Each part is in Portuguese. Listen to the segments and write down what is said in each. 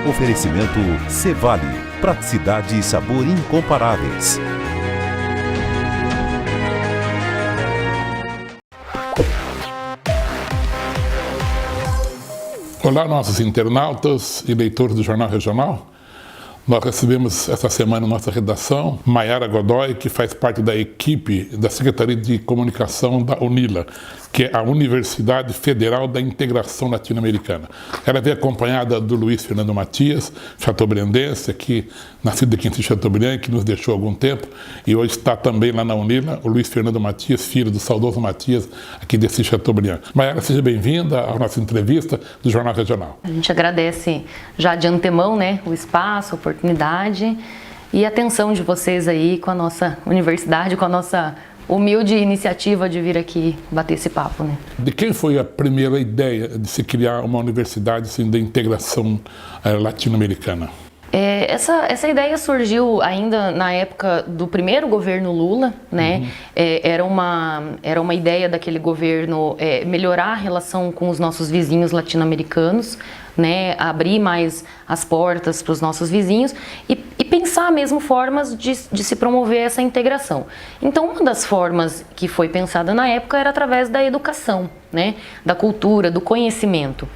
Oferecimento Cevale, praticidade e sabor incomparáveis. Olá, nossos internautas e leitores do Jornal Regional. Nós recebemos essa semana na nossa redação Mayara Godoy, que faz parte da equipe da Secretaria de Comunicação da UNILA, que é a Universidade Federal da Integração Latino-Americana. Ela veio acompanhada do Luiz Fernando Matias, chateaubriandense, aqui, nascido aqui em Chateaubriand, que nos deixou há algum tempo, e hoje está também lá na UNILA, o Luiz Fernando Matias, filho do saudoso Matias, aqui desse Chateaubriand. Mayara, seja bem-vinda à nossa entrevista do Jornal Regional. A gente agradece já de antemão, o espaço, a oportunidade e a atenção de vocês aí com a nossa universidade, com a nossa humilde iniciativa de vir aqui bater esse papo, De quem foi a primeira ideia de se criar uma universidade assim, de integração latino-americana? Essa ideia surgiu ainda na época do primeiro governo Lula, Era uma ideia daquele governo melhorar a relação com os nossos vizinhos latino-americanos, abrir mais as portas para os nossos vizinhos e pensar mesmo formas de se promover essa integração. Então, uma das formas que foi pensada na época era através da educação, da cultura, do conhecimento.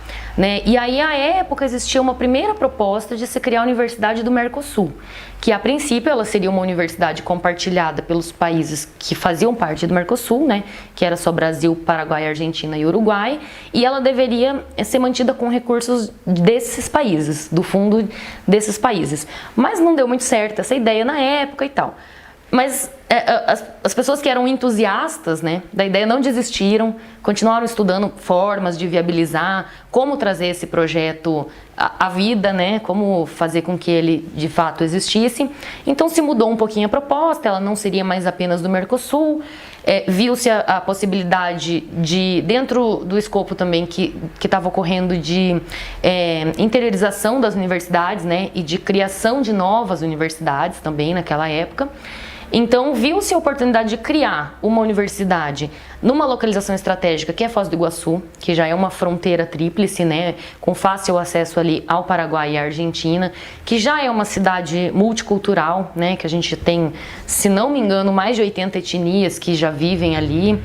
E aí, à época, existia uma primeira proposta de se criar a Universidade do Mercosul, que a princípio ela seria uma universidade compartilhada pelos países que faziam parte do Mercosul, que era só Brasil, Paraguai, Argentina e Uruguai, e ela deveria ser mantida com recursos desses países, do fundo desses países. Mas não deu muito certo essa ideia na época e tal. Mas as pessoas que eram entusiastas da ideia não desistiram, continuaram estudando formas de viabilizar, como trazer esse projeto à vida, como fazer com que ele de fato existisse. Então se mudou um pouquinho a proposta, ela não seria mais apenas do Mercosul, viu-se a possibilidade de, dentro do escopo também que estava ocorrendo de interiorização das universidades, e de criação de novas universidades também naquela época. Então, viu-se a oportunidade de criar uma universidade numa localização estratégica que é Foz do Iguaçu, que já é uma fronteira tríplice, com fácil acesso ali ao Paraguai e à Argentina, que já é uma cidade multicultural, que a gente tem, se não me engano, mais de 80 etnias que já vivem ali,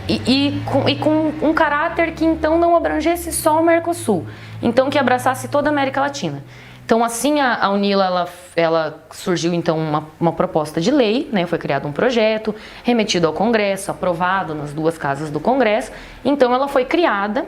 e com um caráter que então não abrangesse só o Mercosul, então que abraçasse toda a América Latina. Então, assim, a UNILA, ela surgiu, então, uma proposta de lei, foi criado um projeto, remetido ao Congresso, aprovado nas duas casas do Congresso. Então, ela foi criada,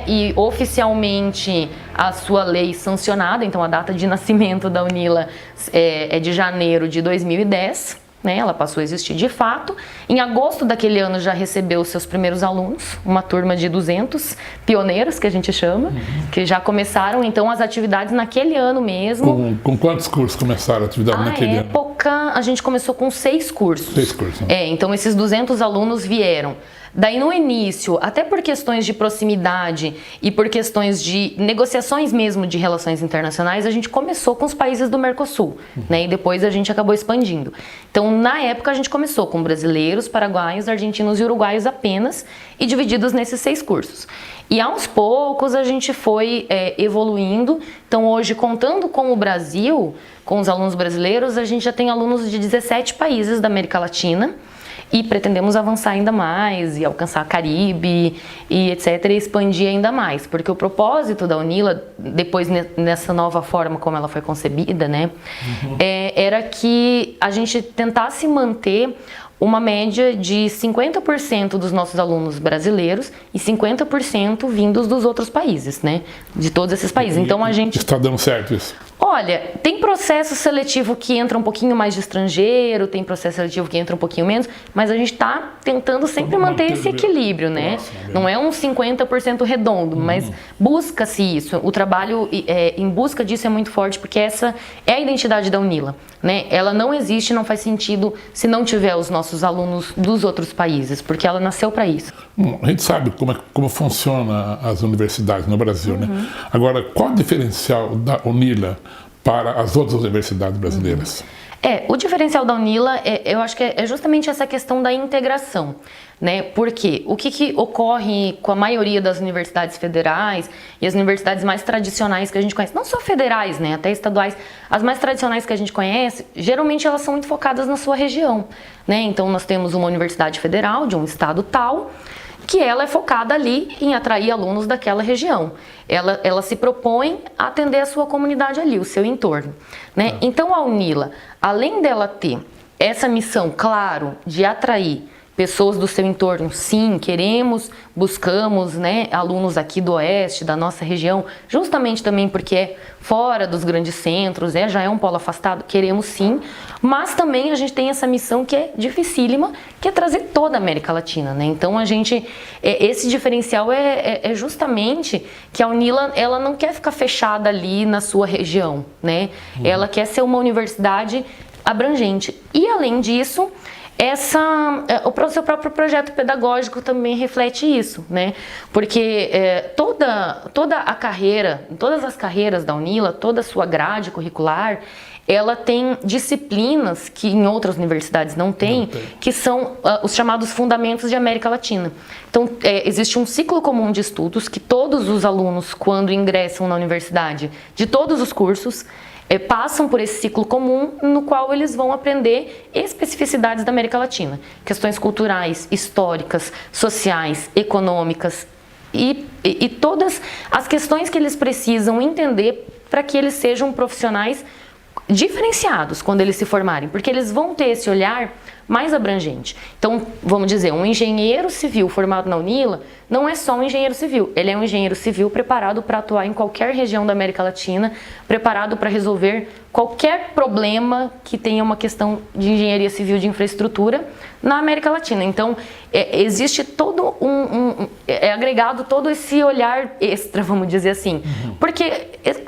e oficialmente a sua lei sancionada, então a data de nascimento da UNILA é de janeiro de 2010, ela passou a existir de fato. Em agosto daquele ano já recebeu os seus primeiros alunos, uma turma de 200 pioneiros, que a gente chama, que já começaram então as atividades naquele ano mesmo. Com quantos cursos começaram a atividade naquele ano? Na época a gente começou com 6 cursos. 6 cursos. Então esses 200 alunos vieram. Daí no início, até por questões de proximidade e por questões de negociações mesmo de relações internacionais, a gente começou com os países do Mercosul, e depois a gente acabou expandindo. Então na época a gente começou com brasileiros, paraguaios, argentinos e uruguaios apenas, e divididos nesses 6 cursos. E aos poucos a gente foi evoluindo. Então hoje, contando com o Brasil, com os alunos brasileiros, a gente já tem alunos de 17 países da América Latina, e pretendemos avançar ainda mais e alcançar Caribe e etc, e expandir ainda mais, porque o propósito da UNILA, depois nessa nova forma como ela foi concebida, era que a gente tentasse manter uma média de 50% dos nossos alunos brasileiros e 50% vindos dos outros países, de todos esses países. Então a gente... Está dando certo isso? Olha, tem processo seletivo que entra um pouquinho mais de estrangeiro, tem processo seletivo que entra um pouquinho menos, mas a gente está tentando sempre manter esse equilíbrio, Não é um 50% redondo, mas busca-se isso. O trabalho em busca disso é muito forte, porque essa é a identidade da UNILA, Ela não existe, não faz sentido se não tiver os nossos alunos dos outros países, porque ela nasceu para isso. A gente sabe como funciona as universidades no Brasil, Agora, qual o diferencial da UNILA para as outras universidades brasileiras? O diferencial da UNILA, eu acho que é justamente essa questão da integração, né? Porque o que ocorre com a maioria das universidades federais e as universidades mais tradicionais que a gente conhece, não só federais, né? Até estaduais, as mais tradicionais que a gente conhece, geralmente elas são muito focadas na sua região, né? Então nós temos uma universidade federal de um estado tal, que ela é focada ali em atrair alunos daquela região. Ela se propõe a atender a sua comunidade ali, o seu entorno, né? Então a UNILA, além dela ter essa missão, claro, de atrair pessoas do seu entorno, sim, buscamos, né, alunos aqui do Oeste, da nossa região, justamente também porque é fora dos grandes centros, já é um polo afastado, queremos sim, mas também a gente tem essa missão que é dificílima, que é trazer toda a América Latina, né? Então esse diferencial é justamente que a UNILA, ela não quer ficar fechada ali na sua região, né? Ela quer ser uma universidade abrangente. E além disso, o seu próprio projeto pedagógico também reflete isso, né? Porque toda a carreira, todas as carreiras da UNILA, toda a sua grade curricular, ela tem disciplinas que em outras universidades não tem, que são os chamados Fundamentos de América Latina. Então, existe um ciclo comum de estudos que todos os alunos, quando ingressam na universidade, de todos os cursos, passam por esse ciclo comum no qual eles vão aprender especificidades da América Latina, questões culturais, históricas, sociais, econômicas e todas as questões que eles precisam entender para que eles sejam profissionais diferenciados quando eles se formarem, porque eles vão ter esse olhar mais abrangente. Então, vamos dizer, um engenheiro civil formado na UNILA não é só um engenheiro civil, ele é um engenheiro civil preparado para atuar em qualquer região da América Latina, preparado para resolver qualquer problema que tenha uma questão de engenharia civil de infraestrutura na América Latina. Então, existe todo agregado todo esse olhar extra, vamos dizer assim. Porque,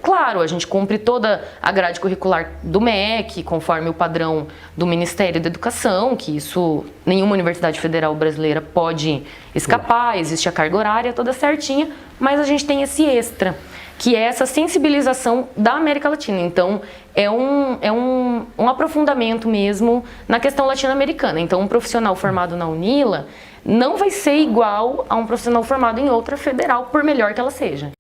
claro, a gente cumpre toda a grade curricular do MEC, conforme o padrão do Ministério da Educação, que isso nenhuma universidade federal brasileira pode escapar, existe a carga horária toda certinha, mas a gente tem esse extra, que é essa sensibilização da América Latina. Então, é um aprofundamento mesmo na questão latino-americana. Então, um profissional formado na UNILA não vai ser igual a um profissional formado em outra federal, por melhor que ela seja.